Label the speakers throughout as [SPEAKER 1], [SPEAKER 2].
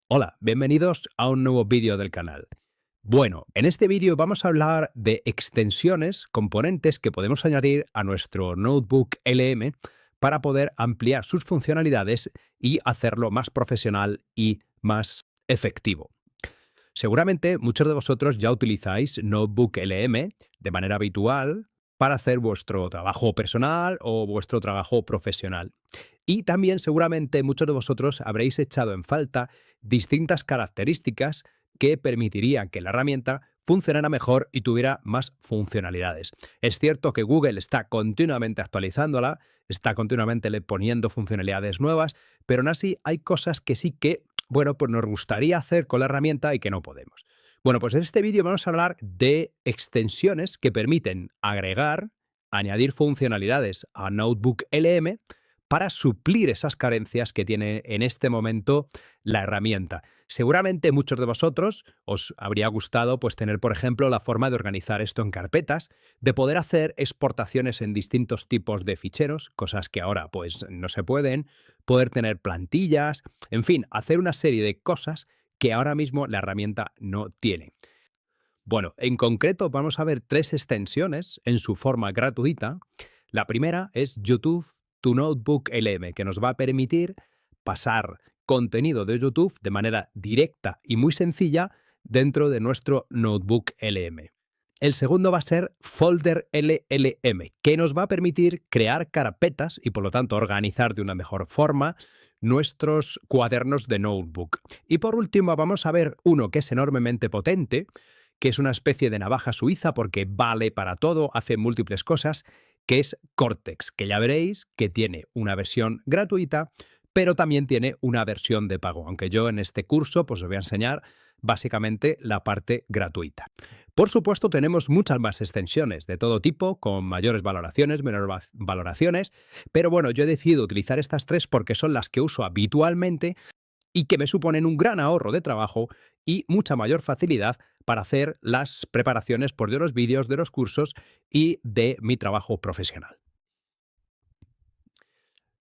[SPEAKER 1] Hola, bienvenidos a un nuevo vídeo del canal. Bueno, en este vídeo vamos a hablar de extensiones, componentes que podemos añadir a nuestro Notebook LM para poder ampliar sus funcionalidades y hacerlo más profesional y más efectivo. Seguramente muchos de vosotros ya utilizáis Notebook LM de manera habitual para hacer vuestro trabajo personal o vuestro trabajo profesional. Y también seguramente muchos de vosotros habréis echado en falta distintas características que permitirían que la herramienta funcionara mejor y tuviera más funcionalidades. Es cierto que Google está continuamente actualizándola, está continuamente le poniendo funcionalidades nuevas, pero aún así hay cosas que sí que, bueno, pues nos gustaría hacer con la herramienta y que no podemos. Bueno, pues en este vídeo vamos a hablar de extensiones que permiten agregar, añadir funcionalidades a Notebook LM para suplir esas carencias que tiene en este momento la herramienta. Seguramente muchos de vosotros os habría gustado pues tener, por ejemplo, la forma de organizar esto en carpetas, de poder hacer exportaciones en distintos tipos de ficheros, cosas que ahora pues no se pueden, poder tener plantillas, en fin, hacer una serie de cosas que ahora mismo la herramienta no tiene. Bueno, en concreto vamos a ver tres extensiones en su forma gratuita. La primera es YouTube to Notebook LM, que nos va a permitir pasar contenido de YouTube de manera directa y muy sencilla dentro de nuestro Notebook LM. El segundo va a ser Folder LLM, que nos va a permitir crear carpetas y por lo tanto organizar de una mejor forma nuestros cuadernos de notebook. Y por último vamos a ver uno que es enormemente potente, que es una especie de navaja suiza porque vale para todo, hace múltiples cosas, que es Cortex, que ya veréis que tiene una versión gratuita, pero también tiene una versión de pago, aunque yo en este curso pues os voy a enseñar básicamente la parte gratuita. Por supuesto, tenemos muchas más extensiones de todo tipo, con mayores valoraciones, menores valoraciones, pero bueno, yo he decidido utilizar estas tres porque son las que uso habitualmente y que me suponen un gran ahorro de trabajo y mucha mayor facilidad para hacer las preparaciones por de los vídeos, de los cursos y de mi trabajo profesional.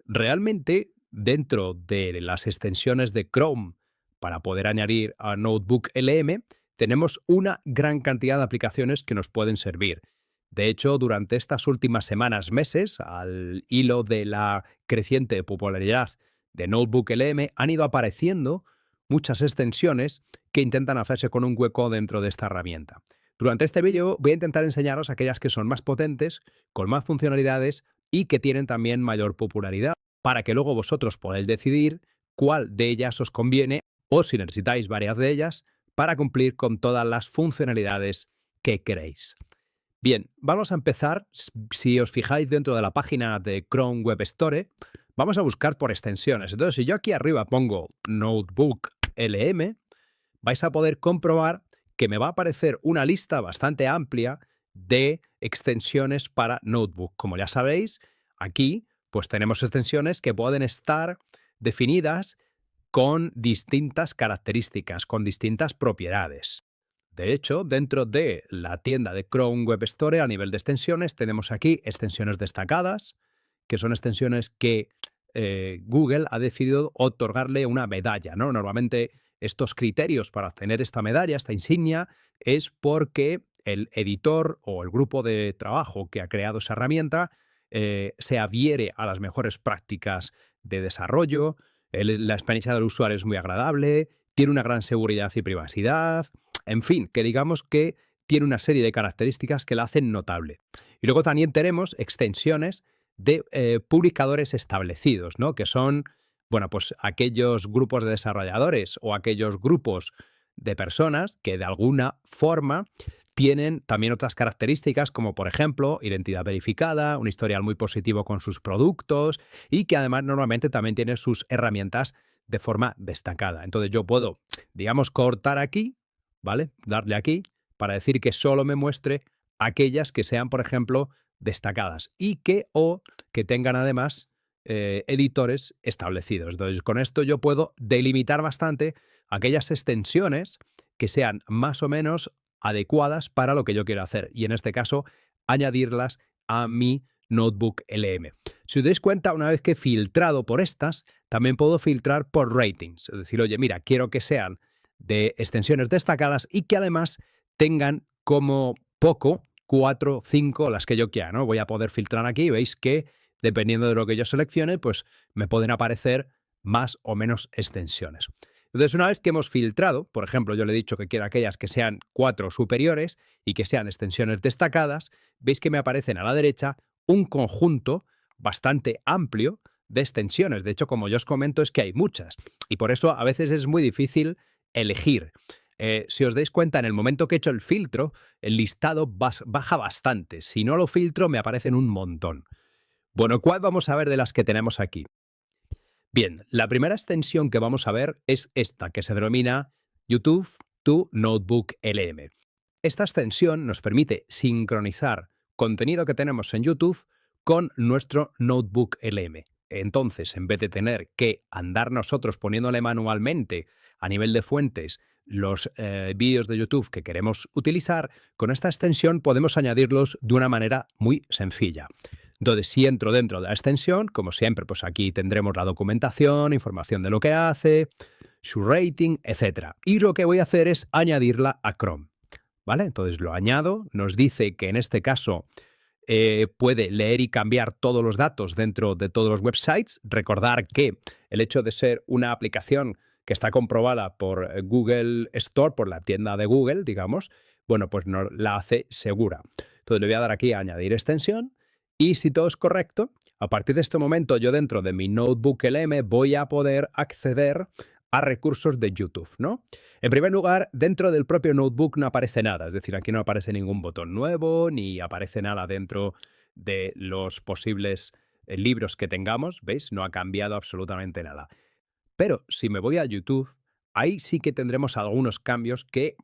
[SPEAKER 1] Realmente, dentro de las extensiones de Chrome para poder añadir a Notebook LM, tenemos una gran cantidad de aplicaciones que nos pueden servir. De hecho, durante estas últimas semanas, meses, al hilo de la creciente popularidad de Notebook LM, han ido apareciendo muchas extensiones que intentan hacerse con un hueco dentro de esta herramienta. Durante este vídeo voy a intentar enseñaros aquellas que son más potentes, con más funcionalidades y que tienen también mayor popularidad, para que luego vosotros podáis decidir cuál de ellas os conviene o si necesitáis varias de ellas para cumplir con todas las funcionalidades que queréis. Bien, vamos a empezar. Si os fijáis dentro de la página de Chrome Web Store, vamos a buscar por extensiones. Entonces, si yo aquí arriba pongo Notebook LM, vais a poder comprobar que me va a aparecer una lista bastante amplia de extensiones para Notebook. Como ya sabéis, aquí pues tenemos extensiones que pueden estar definidas con distintas características, con distintas propiedades. De hecho, dentro de la tienda de Chrome Web Store, a nivel de extensiones, tenemos aquí extensiones destacadas, que son extensiones que Google ha decidido otorgarle una medalla, ¿no? Normalmente estos criterios para obtener esta medalla, esta insignia, es porque el editor o el grupo de trabajo que ha creado esa herramienta se adhiere a las mejores prácticas de desarrollo, la experiencia del usuario es muy agradable, tiene una gran seguridad y privacidad, en fin, que digamos que tiene una serie de características que la hacen notable. Y luego también tenemos extensiones de publicadores establecidos, ¿no? Que son, bueno, pues aquellos grupos de desarrolladores o aquellos grupos de personas que de alguna forma tienen también otras características como, por ejemplo, identidad verificada, un historial muy positivo con sus productos y que además normalmente también tiene sus herramientas de forma destacada. Entonces yo puedo, digamos, cortar aquí, ¿vale? Darle aquí para decir que solo me muestre aquellas que sean, por ejemplo, destacadas y que tengan además editores establecidos. Entonces, con esto yo puedo delimitar bastante aquellas extensiones que sean más o menos adecuadas para lo que yo quiero hacer y en este caso añadirlas a mi Notebook LM. Si os dais cuenta, una vez que he filtrado por estas, también puedo filtrar por ratings. Es decir, oye, mira, quiero que sean de extensiones destacadas y que además tengan como poco 4, 5 las que yo quiera, ¿no? Voy a poder filtrar aquí y veis que dependiendo de lo que yo seleccione, pues me pueden aparecer más o menos extensiones. Entonces, una vez que hemos filtrado, por ejemplo, yo le he dicho que quiero aquellas que sean 4 superiores y que sean extensiones destacadas, veis que me aparecen a la derecha un conjunto bastante amplio de extensiones. De hecho, como yo os comento, es que hay muchas y por eso a veces es muy difícil elegir. Si os dais cuenta, en el momento que he hecho el filtro, el listado baja bastante. Si no lo filtro, me aparecen un montón. Bueno, ¿cuál vamos a ver de las que tenemos aquí? Bien, la primera extensión que vamos a ver es esta, que se denomina YouTube to Notebook LM. Esta extensión nos permite sincronizar contenido que tenemos en YouTube con nuestro Notebook LM. Entonces, en vez de tener que andar nosotros poniéndole manualmente a nivel de fuentes los vídeos de YouTube que queremos utilizar, con esta extensión podemos añadirlos de una manera muy sencilla. Entonces, si entro dentro de la extensión, como siempre, pues aquí tendremos la documentación, información de lo que hace, su rating, etc. Y lo que voy a hacer es añadirla a Chrome. ¿Vale? Entonces lo añado, nos dice que en este caso puede leer y cambiar todos los datos dentro de todos los websites. Recordar que el hecho de ser una aplicación que está comprobada por Google Store, por la tienda de Google, digamos, bueno, pues nos la hace segura. Entonces le voy a dar aquí a añadir extensión y si todo es correcto, a partir de este momento yo dentro de mi Notebook LM voy a poder acceder a recursos de YouTube, ¿no? En primer lugar, dentro del propio notebook no aparece nada, es decir, aquí no aparece ningún botón nuevo, ni aparece nada dentro de los posibles libros que tengamos, ¿veis? No ha cambiado absolutamente nada. Pero si me voy a YouTube, ahí sí que tendremos algunos cambios que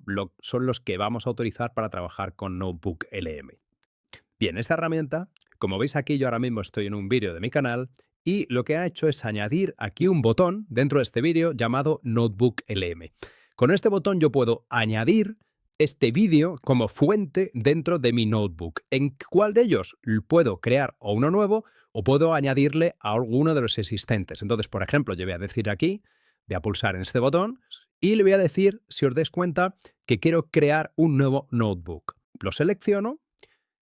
[SPEAKER 1] son los que vamos a utilizar para trabajar con Notebook LM. Bien, esta herramienta, como veis aquí, yo ahora mismo estoy en un vídeo de mi canal y lo que ha hecho es añadir aquí un botón dentro de este vídeo llamado Notebook LM. Con este botón yo puedo añadir este vídeo como fuente dentro de mi notebook. ¿En cuál de ellos puedo crear o uno nuevo o puedo añadirle a alguno de los existentes? Entonces, por ejemplo, yo voy a decir aquí, voy a pulsar en este botón y le voy a decir, si os dais cuenta, que quiero crear un nuevo notebook. Lo selecciono,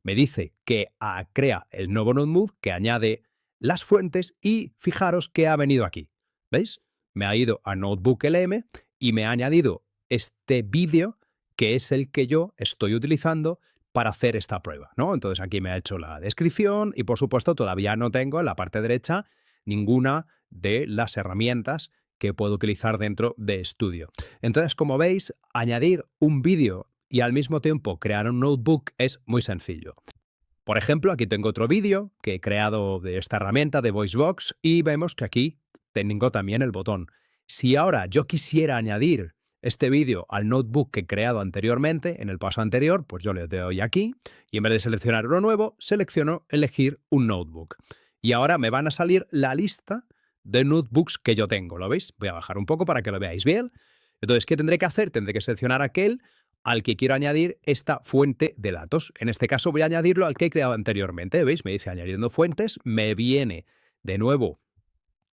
[SPEAKER 1] me dice que crea el nuevo notebook, que añade las fuentes y fijaros que ha venido aquí. ¿Veis? Me ha ido a Notebook LM y me ha añadido este vídeo que es el que yo estoy utilizando para hacer esta prueba, ¿no? Entonces aquí me ha hecho la descripción y por supuesto todavía no tengo en la parte derecha ninguna de las herramientas que puedo utilizar dentro de Studio. Entonces, como veis, añadir un vídeo y al mismo tiempo crear un notebook es muy sencillo. Por ejemplo, aquí tengo otro vídeo que he creado de esta herramienta de VoiceBox y vemos que aquí tengo también el botón. Si ahora yo quisiera añadir este vídeo al notebook que he creado anteriormente, en el paso anterior, pues yo le doy aquí y en vez de seleccionar uno nuevo, selecciono elegir un notebook. Y ahora me van a salir la lista de notebooks que yo tengo, ¿lo veis? Voy a bajar un poco para que lo veáis bien. Entonces, ¿qué tendré que hacer? Tendré que seleccionar aquel al que quiero añadir esta fuente de datos. En este caso voy a añadirlo al que he creado anteriormente. ¿Veis? Me dice añadiendo fuentes, me viene de nuevo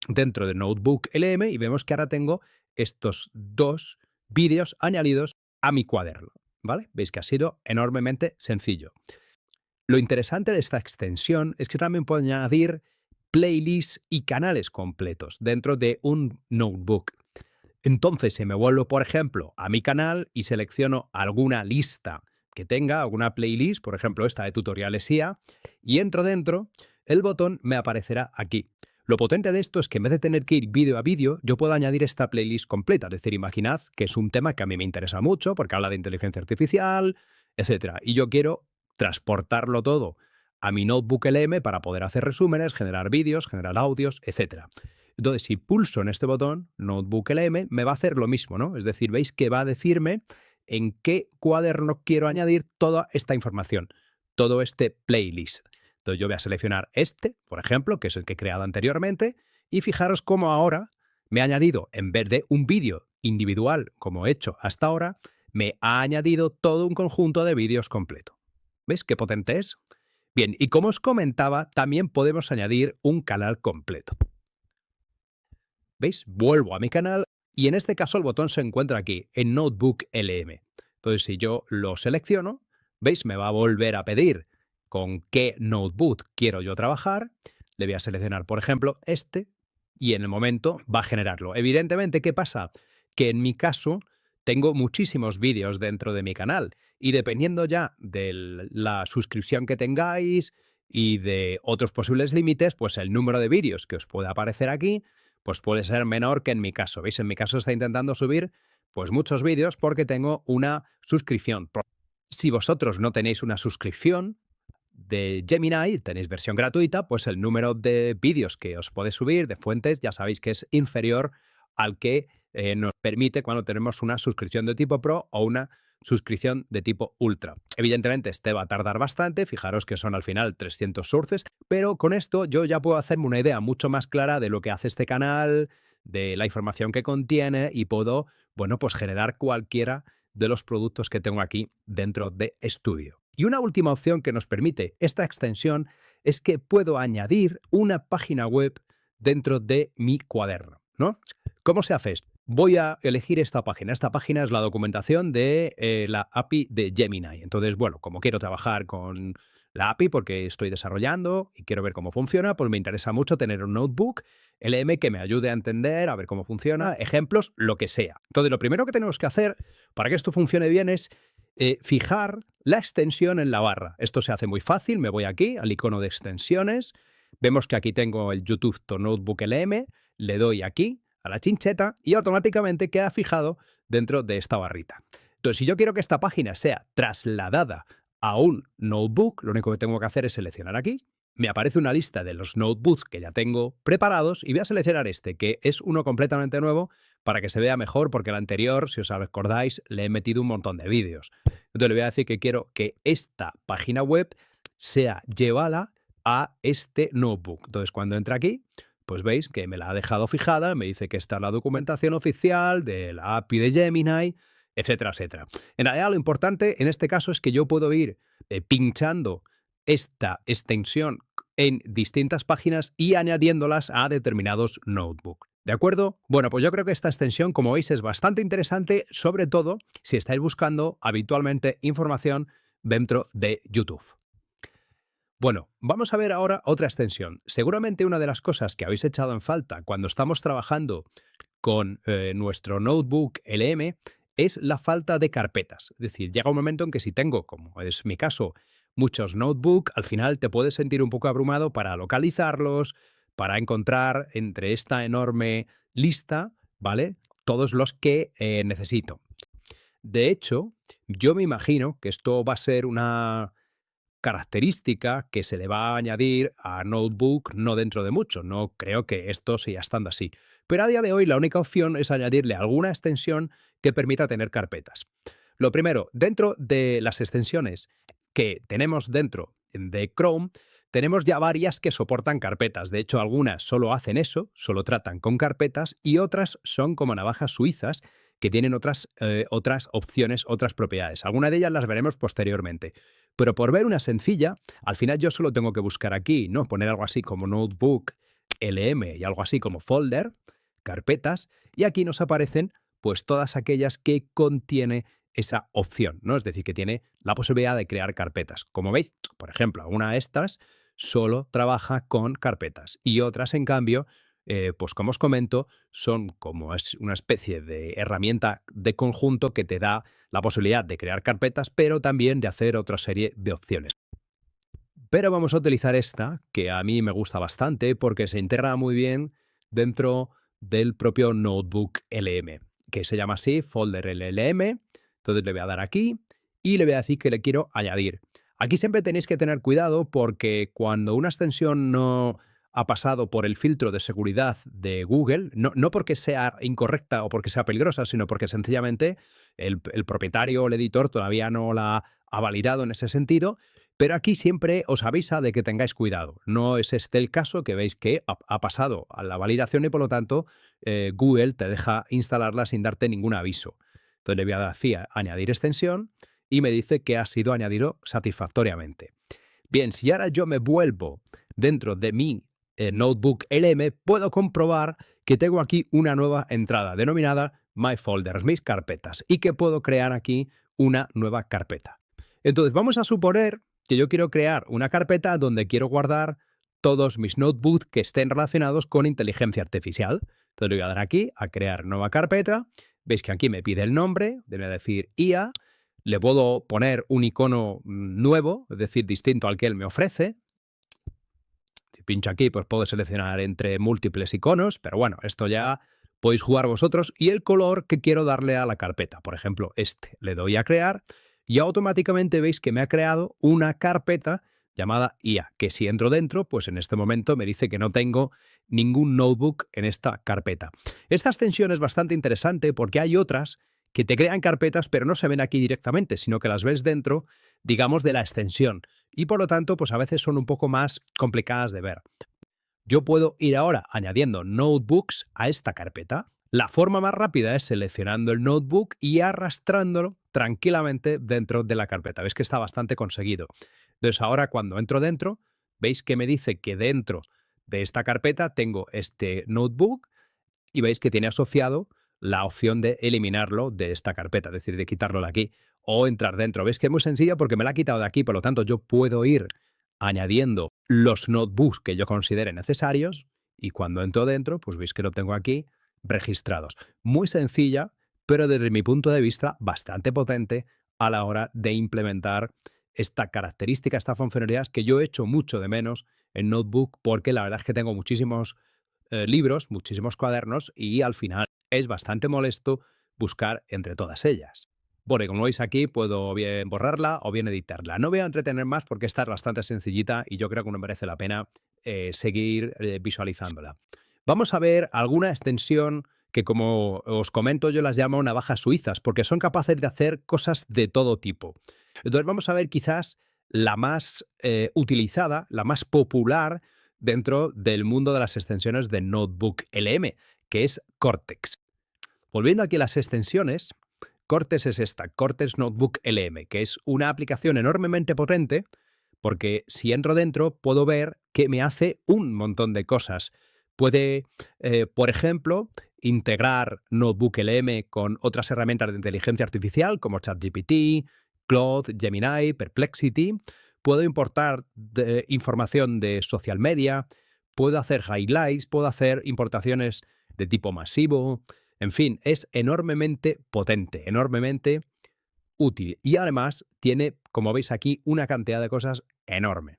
[SPEAKER 1] dentro de Notebook LM y vemos que ahora tengo estos dos vídeos añadidos a mi cuaderno. ¿Vale? Veis que ha sido enormemente sencillo. Lo interesante de esta extensión es que también puedo añadir playlists y canales completos dentro de un notebook. Entonces, si me vuelvo, por ejemplo, a mi canal y selecciono alguna lista que tenga, alguna playlist, por ejemplo, esta de tutoriales IA, y entro dentro, el botón me aparecerá aquí. Lo potente de esto es que en vez de tener que ir vídeo a vídeo, yo puedo añadir esta playlist completa. Es decir, imaginad que es un tema que a mí me interesa mucho porque habla de inteligencia artificial, etc. Y yo quiero transportarlo todo a mi Notebook LM para poder hacer resúmenes, generar vídeos, generar audios, etc. Entonces, si pulso en este botón, Notebook LM, me va a hacer lo mismo, ¿no? Es decir, veis que va a decirme en qué cuaderno quiero añadir toda esta información, todo este playlist. Entonces yo voy a seleccionar este, por ejemplo, que es el que he creado anteriormente, y fijaros cómo ahora me ha añadido, en vez de un vídeo individual como he hecho hasta ahora, me ha añadido todo un conjunto de vídeos completo. ¿Veis qué potente es? Bien, y como os comentaba, también podemos añadir un canal completo. ¿Veis? Vuelvo a mi canal y en este caso el botón se encuentra aquí, en Notebook LM. Entonces, si yo lo selecciono, ¿veis? Me va a volver a pedir con qué notebook quiero yo trabajar. Le voy a seleccionar, por ejemplo, este y en el momento va a generarlo. Evidentemente, ¿qué pasa? Que en mi caso tengo muchísimos vídeos dentro de mi canal y dependiendo ya de la suscripción que tengáis y de otros posibles límites, pues el número de vídeos que os puede aparecer aquí pues puede ser menor que en mi caso. ¿Veis? En mi caso está intentando subir pues muchos vídeos porque tengo una suscripción. Si vosotros no tenéis una suscripción de Gemini, tenéis versión gratuita, pues el número de vídeos que os puede subir de fuentes ya sabéis que es inferior al que nos permite cuando tenemos una suscripción de tipo Pro o una suscripción de tipo Ultra. Evidentemente, este va a tardar bastante, fijaros que son al final 300 sources, pero con esto yo ya puedo hacerme una idea mucho más clara de lo que hace este canal, de la información que contiene y puedo, bueno, pues generar cualquiera de los productos que tengo aquí dentro de Studio. Y una última opción que nos permite esta extensión es que puedo añadir una página web dentro de mi cuaderno, ¿no? ¿Cómo se hace esto? Voy a elegir esta página. Esta página es la documentación de la API de Gemini. Entonces, bueno, como quiero trabajar con la API porque estoy desarrollando y quiero ver cómo funciona, pues me interesa mucho tener un notebook LM que me ayude a entender, a ver cómo funciona, ejemplos, lo que sea. Entonces, lo primero que tenemos que hacer para que esto funcione bien es fijar la extensión en la barra. Esto se hace muy fácil. Me voy aquí al icono de extensiones. Vemos que aquí tengo el YouTube to Notebook LM. Le doy aquí a la chincheta y automáticamente queda fijado dentro de esta barrita. Entonces, si yo quiero que esta página sea trasladada a un notebook, lo único que tengo que hacer es seleccionar aquí. Me aparece una lista de los notebooks que ya tengo preparados y voy a seleccionar este, que es uno completamente nuevo para que se vea mejor, porque el anterior, si os recordáis, le he metido un montón de vídeos. Entonces le voy a decir que quiero que esta página web sea llevada a este notebook. Entonces cuando entra aquí, pues veis que me la ha dejado fijada, me dice que está la documentación oficial de la API de Gemini, etcétera, etcétera. En realidad lo importante en este caso es que yo puedo ir pinchando esta extensión en distintas páginas y añadiéndolas a determinados notebooks. ¿De acuerdo? Bueno, pues yo creo que esta extensión, como veis, es bastante interesante, sobre todo si estáis buscando habitualmente información dentro de YouTube. Bueno, vamos a ver ahora otra extensión. Seguramente una de las cosas que habéis echado en falta cuando estamos trabajando con nuestro notebook LM es la falta de carpetas. Es decir, llega un momento en que si tengo, como es mi caso, muchos notebooks, al final te puedes sentir un poco abrumado para localizarlos, para encontrar entre esta enorme lista, ¿vale? Todos los que necesito. De hecho, yo me imagino que esto va a ser una característica que se le va a añadir a Notebook no dentro de mucho. No creo que esto siga estando así. Pero a día de hoy la única opción es añadirle alguna extensión que permita tener carpetas. Lo primero, dentro de las extensiones que tenemos dentro de Chrome, tenemos ya varias que soportan carpetas. De hecho, algunas solo hacen eso, solo tratan con carpetas, y otras son como navajas suizas que tienen otras opciones, otras propiedades. Algunas de ellas las veremos posteriormente. Pero por ver una sencilla, al final yo solo tengo que buscar aquí, ¿no? Poner algo así como Notebook LM y algo así como folder, carpetas, y aquí nos aparecen pues todas aquellas que contiene esa opción, ¿no? Es decir, que tiene la posibilidad de crear carpetas. Como veis, por ejemplo, una de estas solo trabaja con carpetas y otras, en cambio, pues como os comento, son como es una especie de herramienta de conjunto que te da la posibilidad de crear carpetas, pero también de hacer otra serie de opciones. Pero vamos a utilizar esta, que a mí me gusta bastante porque se integra muy bien dentro del propio Notebook LM, que se llama así, Folder LLM. Entonces le voy a dar aquí y le voy a decir que le quiero añadir. Aquí siempre tenéis que tener cuidado porque cuando una extensión no ha pasado por el filtro de seguridad de Google, no porque sea incorrecta o porque sea peligrosa, sino porque sencillamente el propietario o el editor todavía no la ha validado en ese sentido, pero aquí siempre os avisa de que tengáis cuidado. No es este el caso, que veis que ha pasado a la validación y por lo tanto Google te deja instalarla sin darte ningún aviso. Entonces le voy a dar a añadir extensión y me dice que ha sido añadido satisfactoriamente. Bien, si ahora yo me vuelvo dentro de mi Notebook LM, puedo comprobar que tengo aquí una nueva entrada denominada My Folders, mis carpetas, y que puedo crear aquí una nueva carpeta. Entonces, vamos a suponer que yo quiero crear una carpeta donde quiero guardar todos mis notebooks que estén relacionados con inteligencia artificial. Entonces, le voy a dar aquí a crear nueva carpeta. Veis que aquí me pide el nombre, debe decir IA. Le puedo poner un icono nuevo, es decir, distinto al que él me ofrece. Si pincho aquí, pues puedo seleccionar entre múltiples iconos, pero bueno, esto ya podéis jugar vosotros. Y el color que quiero darle a la carpeta, por ejemplo, este. Le doy a crear y automáticamente veis que me ha creado una carpeta llamada IA, que si entro dentro, pues en este momento me dice que no tengo ningún notebook en esta carpeta. Esta extensión es bastante interesante porque hay otras que te crean carpetas, pero no se ven aquí directamente, sino que las ves dentro, digamos, de la extensión. Y por lo tanto, pues a veces son un poco más complicadas de ver. Yo puedo ir ahora añadiendo notebooks a esta carpeta. La forma más rápida es seleccionando el notebook y arrastrándolo tranquilamente dentro de la carpeta. Veis que está bastante conseguido. Entonces ahora cuando entro dentro, veis que me dice que dentro de esta carpeta tengo este notebook y veis que tiene asociado la opción de eliminarlo de esta carpeta, es decir, de quitarlo de aquí o entrar dentro. Veis que es muy sencilla porque me la ha quitado de aquí, por lo tanto yo puedo ir añadiendo los notebooks que yo considere necesarios y cuando entro dentro, pues veis que lo tengo aquí registrados. Muy sencilla, pero desde mi punto de vista bastante potente a la hora de implementar esta característica, esta funcionalidad que yo echo mucho de menos en Notebook porque la verdad es que tengo muchísimos libros, muchísimos cuadernos y al final es bastante molesto buscar entre todas ellas. Bueno, y como veis aquí, puedo bien borrarla o bien editarla. No voy a entretener más porque esta es bastante sencillita y yo creo que no merece la pena seguir visualizándola. Vamos a ver alguna extensión que, como os comento, yo las llamo navajas suizas porque son capaces de hacer cosas de todo tipo. Entonces vamos a ver quizás la más utilizada, la más popular dentro del mundo de las extensiones de Notebook LM, que es Cortex. Volviendo aquí a las extensiones, Cortex es esta, Cortex Notebook LM, que es una aplicación enormemente potente porque si entro dentro puedo ver que me hace un montón de cosas. Puede, por ejemplo, integrar Notebook LM con otras herramientas de inteligencia artificial como ChatGPT, Claude, Gemini, Perplexity. Puedo importar información de social media, puedo hacer highlights, puedo hacer importaciones de tipo masivo. En fin, es enormemente potente, enormemente útil y además tiene, como veis aquí, una cantidad de cosas enorme.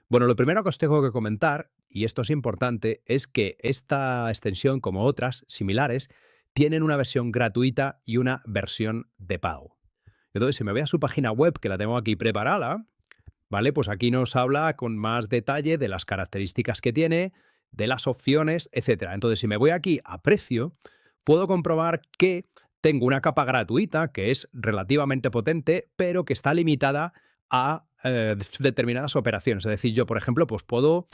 [SPEAKER 1] Bueno, lo primero que os tengo que comentar, y esto es importante, es que esta extensión, como otras similares, tienen una versión gratuita y una versión de pago. Entonces, si me voy a su página web, que la tengo aquí preparada, ¿vale? Pues aquí nos habla con más detalle de las características que tiene, de las opciones, etcétera. Entonces, si me voy aquí a precio, puedo comprobar que tengo una capa gratuita que es relativamente potente, pero que está limitada a determinadas operaciones. Es decir, yo, por ejemplo, pues puedo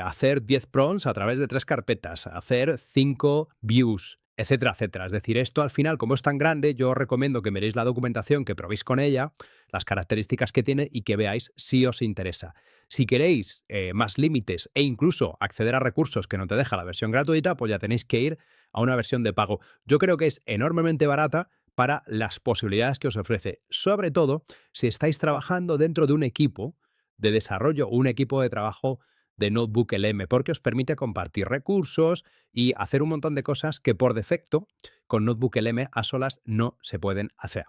[SPEAKER 1] hacer 10 prompts a través de 3 carpetas, hacer 5 views, etcétera, etcétera. Es decir, esto al final, como es tan grande, yo os recomiendo que miréis la documentación, que probéis con ella, las características que tiene y que veáis si os interesa. Si queréis más límites e incluso acceder a recursos que no te deja la versión gratuita, pues ya tenéis que ir a una versión de pago. Yo creo que es enormemente barata para las posibilidades que os ofrece, sobre todo si estáis trabajando dentro de un equipo de desarrollo o un equipo de trabajo de Notebook LM, porque os permite compartir recursos y hacer un montón de cosas que por defecto con Notebook LM a solas no se pueden hacer.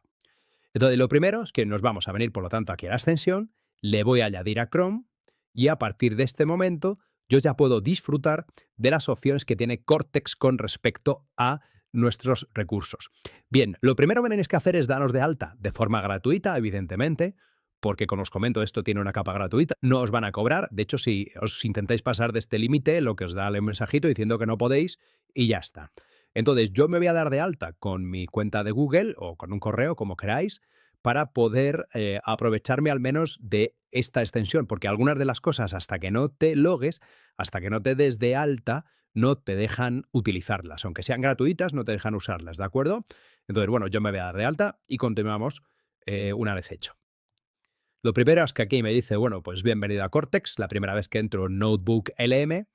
[SPEAKER 1] Entonces, lo primero es que nos vamos a venir, por lo tanto, aquí a la extensión, le voy a añadir a Chrome y a partir de este momento yo ya puedo disfrutar de las opciones que tiene Cortex con respecto a nuestros recursos. Bien, lo primero que tenéis que hacer es daros de alta de forma gratuita, evidentemente, porque como os comento, esto tiene una capa gratuita, no os van a cobrar. De hecho, si os intentáis pasar de este límite, lo que os da el mensajito diciendo que no podéis y ya está. Entonces, yo me voy a dar de alta con mi cuenta de Google o con un correo, como queráis, para poder aprovecharme al menos de esta extensión, porque algunas de las cosas, hasta que no te logues, hasta que no te des de alta, no te dejan utilizarlas. Aunque sean gratuitas, no te dejan usarlas, ¿de acuerdo? Entonces, bueno, yo me voy a dar de alta y continuamos una vez hecho. Lo primero es que aquí me dice, bueno, pues bienvenido a Cortex, la primera vez que entro en Notebook LM.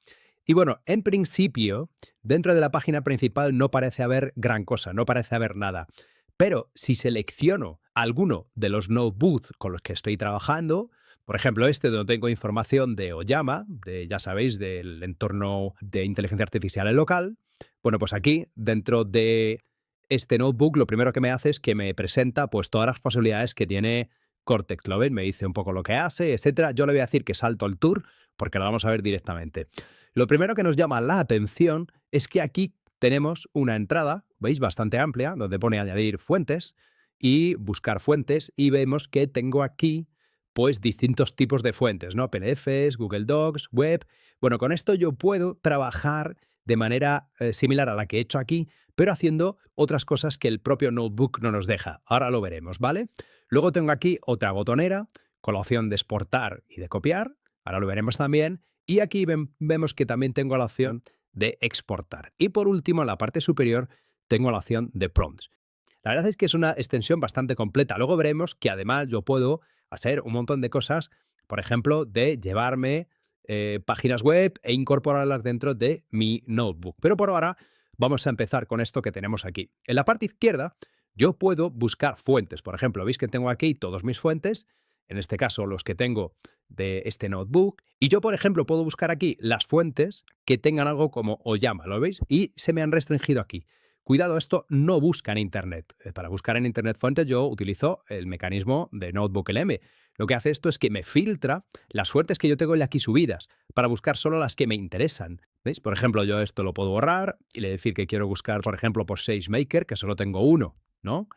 [SPEAKER 1] Y bueno, en principio, dentro de la página principal no parece haber gran cosa, no parece haber nada. Pero si selecciono alguno de los notebooks con los que estoy trabajando, por ejemplo, este donde tengo información de Oyama, ya sabéis, del entorno de inteligencia artificial local, bueno, pues aquí, dentro de este notebook, lo primero que me hace es que me presenta pues todas las posibilidades que tiene Cortex. ¿Lo ven? Me dice un poco lo que hace, etcétera. Yo le voy a decir que salto el tour porque lo vamos a ver directamente. Lo primero que nos llama la atención es que aquí tenemos una entrada, ¿veis? Bastante amplia, donde pone añadir fuentes y buscar fuentes, y vemos que tengo aquí pues distintos tipos de fuentes, ¿no? PDFs, Google Docs, web. Bueno, con esto yo puedo trabajar de manera similar a la que he hecho aquí, pero haciendo otras cosas que el propio notebook no nos deja. Ahora lo veremos, ¿vale? Luego tengo aquí otra botonera con la opción de exportar y de copiar. Ahora lo veremos también. Y aquí vemos que también tengo la opción de exportar. Y por último, en la parte superior, tengo la opción de prompts. La verdad es que es una extensión bastante completa. Luego veremos que además yo puedo hacer un montón de cosas, por ejemplo, de llevarme páginas web e incorporarlas dentro de mi notebook. Pero por ahora vamos a empezar con esto que tenemos aquí. En la parte izquierda yo puedo buscar fuentes. Por ejemplo, veis que tengo aquí todos mis fuentes, en este caso los que tengo de este notebook, y yo, por ejemplo, puedo buscar aquí las fuentes que tengan algo como Oyama, ¿lo veis? Y se me han restringido aquí. Cuidado, esto no busca en Internet. Para buscar en Internet fuentes yo utilizo el mecanismo de Notebook LM. Lo que hace esto es que me filtra las fuentes que yo tengo aquí subidas para buscar solo las que me interesan. ¿Veis? Por ejemplo, yo esto lo puedo borrar y le decir que quiero buscar, por ejemplo, por SageMaker, que solo tengo uno, ¿no?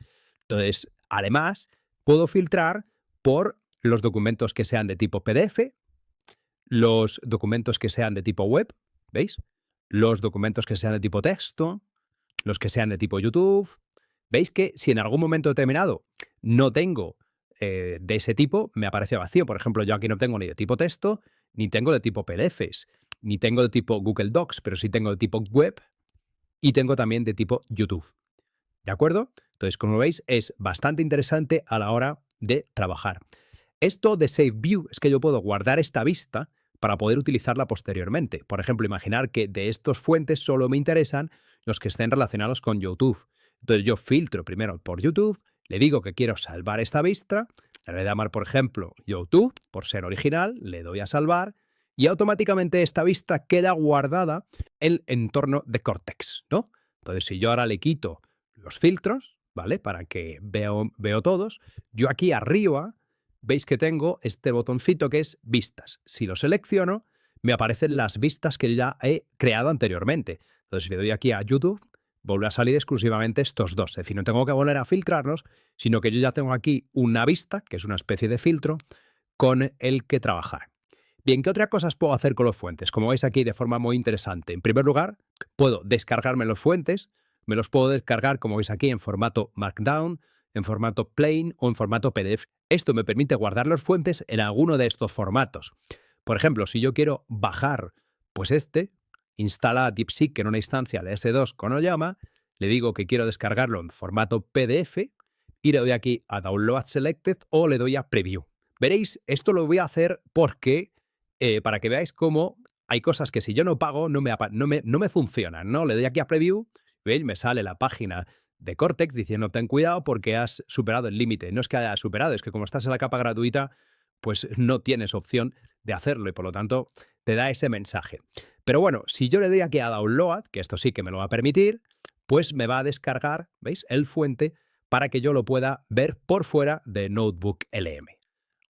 [SPEAKER 1] Entonces, además, puedo filtrar por los documentos que sean de tipo PDF, los documentos que sean de tipo web, ¿veis? Los documentos que sean de tipo texto, los que sean de tipo YouTube. ¿Veis que si en algún momento determinado no tengo de ese tipo, me aparece vacío? Por ejemplo, yo aquí no tengo ni de tipo texto, ni tengo de tipo PDFs, ni tengo de tipo Google Docs, pero sí tengo de tipo web y tengo también de tipo YouTube. ¿De acuerdo? Entonces, como veis, es bastante interesante a la hora de trabajar. Esto de Save View es que yo puedo guardar esta vista para poder utilizarla posteriormente. Por ejemplo, imaginar que de estos fuentes solo me interesan los que estén relacionados con YouTube. Entonces yo filtro primero por YouTube, le digo que quiero salvar esta vista, le voy a llamar, por ejemplo, YouTube, por ser original, le doy a salvar y automáticamente esta vista queda guardada en el entorno de Cortex, ¿no? Entonces, si yo ahora le quito los filtros, ¿vale? Para que veo todos, yo aquí arriba veis que tengo este botoncito que es vistas. Si lo selecciono, me aparecen las vistas que ya he creado anteriormente. Entonces, si le doy aquí a YouTube, vuelve a salir exclusivamente estos dos. Es decir, no tengo que volver a filtrarlos, sino que yo ya tengo aquí una vista, que es una especie de filtro, con el que trabajar. Bien, ¿qué otras cosas puedo hacer con los fuentes? Como veis aquí de forma muy interesante. En primer lugar, puedo descargarme los fuentes. Me los puedo descargar, como veis aquí, en formato Markdown, en formato plain o en formato PDF. Esto me permite guardar las fuentes en alguno de estos formatos. Por ejemplo, si yo quiero bajar, pues instala DeepSeek en una instancia de S2 con Oyama, le digo que quiero descargarlo en formato PDF y le doy aquí a Download Selected o le doy a Preview. Veréis, esto lo voy a hacer porque, para que veáis cómo hay cosas que si yo no pago no me funcionan, ¿no? Le doy aquí a Preview, ¿veis? Me sale la página de Cortex diciendo ten cuidado porque has superado el límite. No es que haya superado, es que como estás en la capa gratuita, pues no tienes opción de hacerlo y por lo tanto te da ese mensaje. Pero bueno, si yo le doy aquí a Download, que esto sí que me lo va a permitir, pues me va a descargar, ¿veis? El fuente para que yo lo pueda ver por fuera de Notebook LM.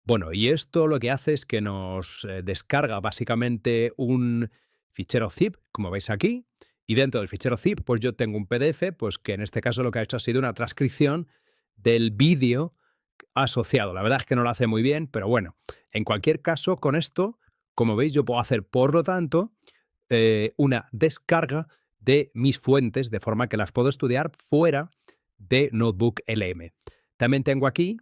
[SPEAKER 1] Bueno, y esto lo que hace es que nos descarga básicamente un fichero zip, como veis aquí, y dentro del fichero zip, pues yo tengo un PDF, pues que en este caso lo que ha hecho ha sido una transcripción del vídeo asociado. La verdad es que no lo hace muy bien, pero bueno, en cualquier caso, con esto, como veis, yo puedo hacer, por lo tanto, una descarga de mis fuentes, de forma que las puedo estudiar fuera de Notebook LM. También tengo aquí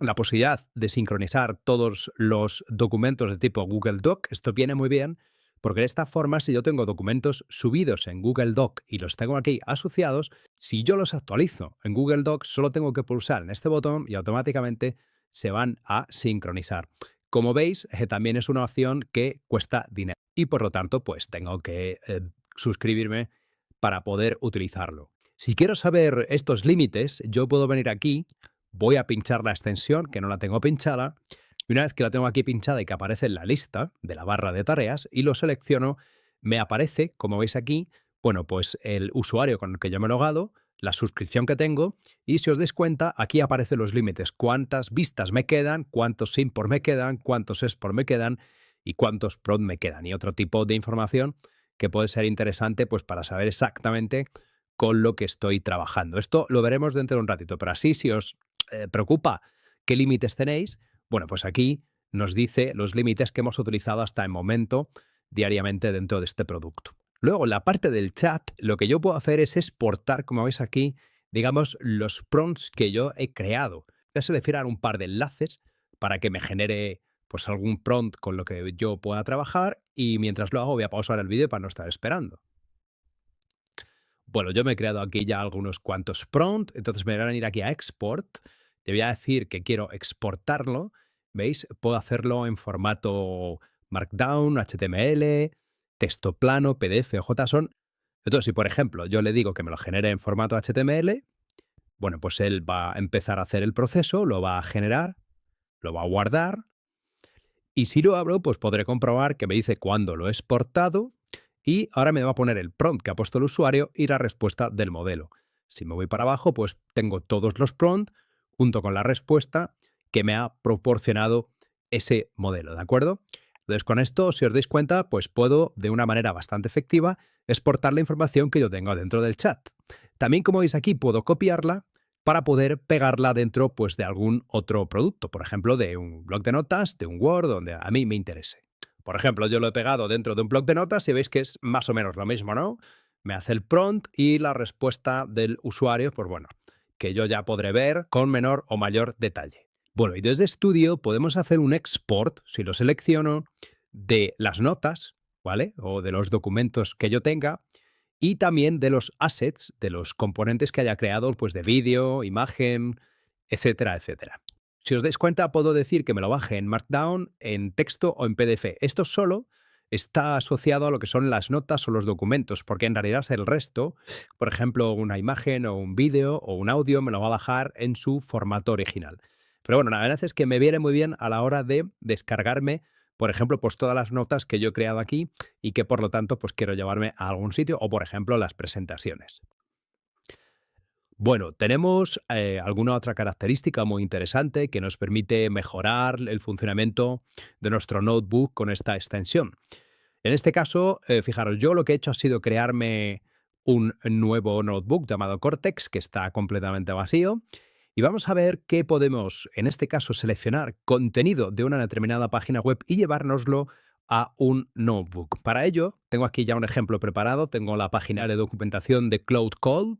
[SPEAKER 1] la posibilidad de sincronizar todos los documentos de tipo Google Doc. Esto viene muy bien porque de esta forma, si yo tengo documentos subidos en Google Doc y los tengo aquí asociados, si yo los actualizo en Google Doc, solo tengo que pulsar en este botón y automáticamente se van a sincronizar. Como veis, también es una opción que cuesta dinero y por lo tanto, pues tengo que suscribirme para poder utilizarlo. Si quiero saber estos límites, yo puedo venir aquí, voy a pinchar la extensión, que no la tengo pinchada, y una vez que la tengo aquí pinchada y que aparece en la lista de la barra de tareas y lo selecciono, me aparece, como veis aquí, bueno, pues el usuario con el que yo me he logado, la suscripción que tengo y si os dais cuenta, aquí aparecen los límites, cuántas vistas me quedan, cuántos import me quedan, cuántos export me quedan y cuántos prod me quedan y otro tipo de información que puede ser interesante pues para saber exactamente con lo que estoy trabajando. Esto lo veremos dentro de un ratito, pero así si os preocupa qué límites tenéis, bueno, pues aquí nos dice los límites que hemos utilizado hasta el momento diariamente dentro de este producto. Luego, en la parte del chat, lo que yo puedo hacer es exportar, como veis aquí, digamos, los prompts que yo he creado. Voy a seleccionar un par de enlaces para que me genere pues algún prompt con lo que yo pueda trabajar y mientras lo hago voy a pausar el vídeo para no estar esperando. Bueno, yo me he creado aquí ya algunos cuantos prompts, entonces me voy a ir aquí a Export. Te voy a decir que quiero exportarlo. ¿Veis? Puedo hacerlo en formato Markdown, HTML, texto plano, PDF o JSON. Entonces, si por ejemplo yo le digo que me lo genere en formato HTML, bueno, pues él va a empezar a hacer el proceso, lo va a generar, lo va a guardar y si lo abro, pues podré comprobar que me dice cuándo lo he exportado y ahora me va a poner el prompt que ha puesto el usuario y la respuesta del modelo. Si me voy para abajo, pues tengo todos los prompts junto con la respuesta que me ha proporcionado ese modelo, ¿de acuerdo? Entonces, con esto, si os dais cuenta, pues puedo, de una manera bastante efectiva, exportar la información que yo tengo dentro del chat. También, como veis aquí, puedo copiarla para poder pegarla dentro pues, de algún otro producto, por ejemplo, de un bloc de notas, de un Word, donde a mí me interese. Por ejemplo, yo lo he pegado dentro de un bloc de notas y veis que es más o menos lo mismo, ¿no? Me hace el prompt y la respuesta del usuario, pues bueno, que yo ya podré ver con menor o mayor detalle. Bueno, y desde Studio podemos hacer un export, si lo selecciono, de las notas, ¿vale? O de los documentos que yo tenga y también de los assets, de los componentes que haya creado, pues de vídeo, imagen, etcétera, etcétera. Si os dais cuenta, puedo decir que me lo baje en Markdown, en texto o en PDF. Esto solo está asociado a lo que son las notas o los documentos, porque en realidad el resto, por ejemplo, una imagen o un vídeo o un audio, me lo va a bajar en su formato original. Pero bueno, la verdad es que me viene muy bien a la hora de descargarme, por ejemplo, pues todas las notas que yo he creado aquí y que por lo tanto pues quiero llevarme a algún sitio o, por ejemplo, las presentaciones. Bueno, tenemos alguna otra característica muy interesante que nos permite mejorar el funcionamiento de nuestro notebook con esta extensión. En este caso, fijaros, yo lo que he hecho ha sido crearme un nuevo notebook llamado Cortex, que está completamente vacío, y vamos a ver qué podemos, en este caso, seleccionar contenido de una determinada página web y llevárnoslo a un notebook. Para ello, tengo aquí ya un ejemplo preparado, tengo la página de documentación de Cloud Code,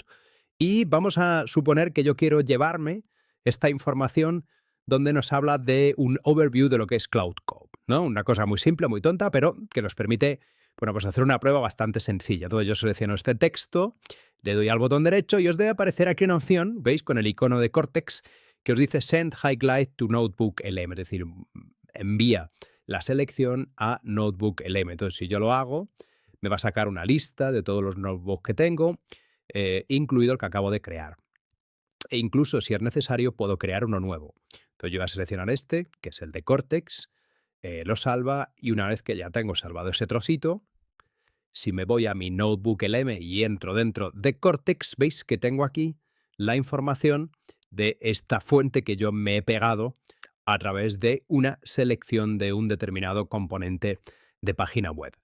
[SPEAKER 1] y vamos a suponer que yo quiero llevarme esta información donde nos habla de un overview de lo que es Cloud Code, ¿no? Una cosa muy simple, muy tonta, pero que nos permite, bueno, pues hacer una prueba bastante sencilla. Entonces yo selecciono este texto, le doy al botón derecho y os debe aparecer aquí una opción, ¿veis? Con el icono de Cortex que os dice Send Highlight to Notebook LM, es decir, envía la selección a Notebook LM. Entonces si yo lo hago, me va a sacar una lista de todos los notebooks que tengo, incluido el que acabo de crear. E incluso, si es necesario, puedo crear uno nuevo. Entonces yo voy a seleccionar este, que es el de Cortex, lo salva y una vez que ya tengo salvado ese trocito, si me voy a mi Notebook LM y entro dentro de Cortex, veis que tengo aquí la información de esta fuente que yo me he pegado a través de una selección de un determinado componente de página web.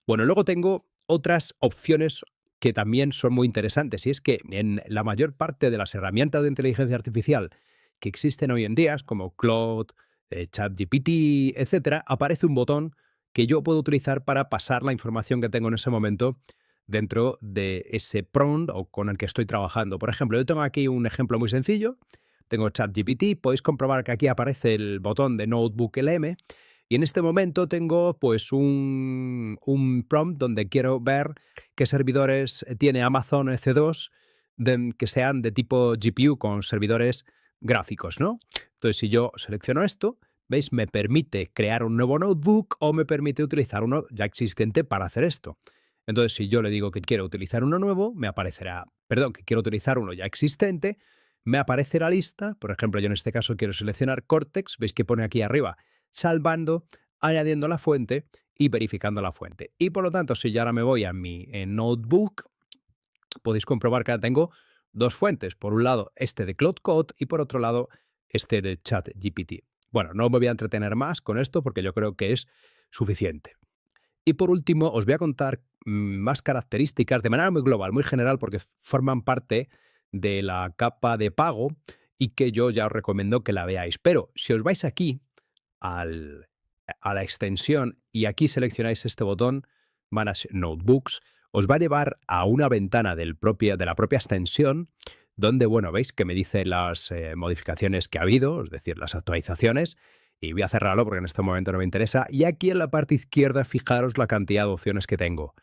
[SPEAKER 1] Bueno, luego tengo otras opciones que también son muy interesantes y es que en la mayor parte de las herramientas de inteligencia artificial que existen hoy en día, como Claude, ChatGPT, etcétera, aparece un botón que yo puedo utilizar para pasar la información que tengo en ese momento dentro de ese prompt o con el que estoy trabajando. Por ejemplo, yo tengo aquí un ejemplo muy sencillo. Tengo ChatGPT, podéis comprobar que aquí aparece el botón de Notebook LM y en este momento tengo pues un prompt donde quiero ver qué servidores tiene Amazon EC2 que sean de tipo GPU con servidores gráficos, ¿no? Entonces, si yo selecciono esto, ¿veis? Me permite crear un nuevo notebook o me permite utilizar uno ya existente para hacer esto. Entonces, si yo le digo que quiero utilizar uno nuevo, me aparecerá, perdón, que quiero utilizar uno ya existente, me aparecerá lista. Por ejemplo, yo en este caso quiero seleccionar Cortex, veis que pone aquí arriba, salvando, añadiendo la fuente y verificando la fuente. Y por lo tanto, si yo ahora me voy a mi notebook, podéis comprobar que ahora tengo dos fuentes. Por un lado, este de Cloud Code y por otro lado, este de ChatGPT. Bueno, no me voy a entretener más con esto porque yo creo que es suficiente. Y por último, os voy a contar más características de manera muy global, muy general, porque forman parte de la capa de pago y que yo ya os recomiendo que la veáis. Pero si os vais aquí al- a la extensión y aquí seleccionáis este botón, Manage Notebooks, os va a llevar a una ventana de la propia extensión donde, bueno, veis que me dice las modificaciones que ha habido, es decir, las actualizaciones, y voy a cerrarlo porque en este momento no me interesa. Y aquí en la parte izquierda, fijaros la cantidad de opciones que tengo,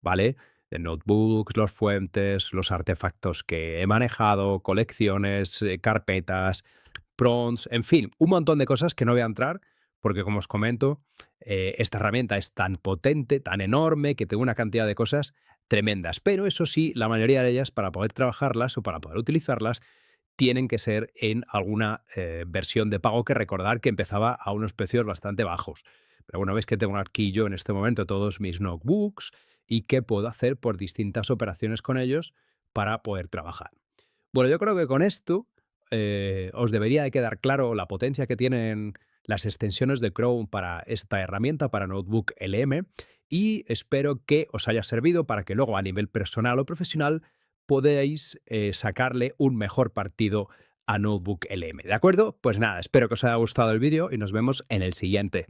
[SPEAKER 1] ¿vale? De notebooks, los fuentes, los artefactos que he manejado, colecciones, carpetas, prompts, en fin, un montón de cosas que no voy a entrar porque, como os comento, esta herramienta es tan potente, tan enorme, que tengo una cantidad de cosas tremendas. Pero eso sí, la mayoría de ellas, para poder trabajarlas o para poder utilizarlas, tienen que ser en alguna versión de pago, que recordar que empezaba a unos precios bastante bajos. Pero bueno, veis que tengo aquí yo en este momento todos mis notebooks y que puedo hacer por distintas operaciones con ellos para poder trabajar. Bueno, yo creo que con esto os debería de quedar claro la potencia que tienen las extensiones de Chrome para esta herramienta, para Notebook LM, y espero que os haya servido para que luego a nivel personal o profesional podáis sacarle un mejor partido a Notebook LM. ¿De acuerdo? Pues nada, espero que os haya gustado el vídeo y nos vemos en el siguiente.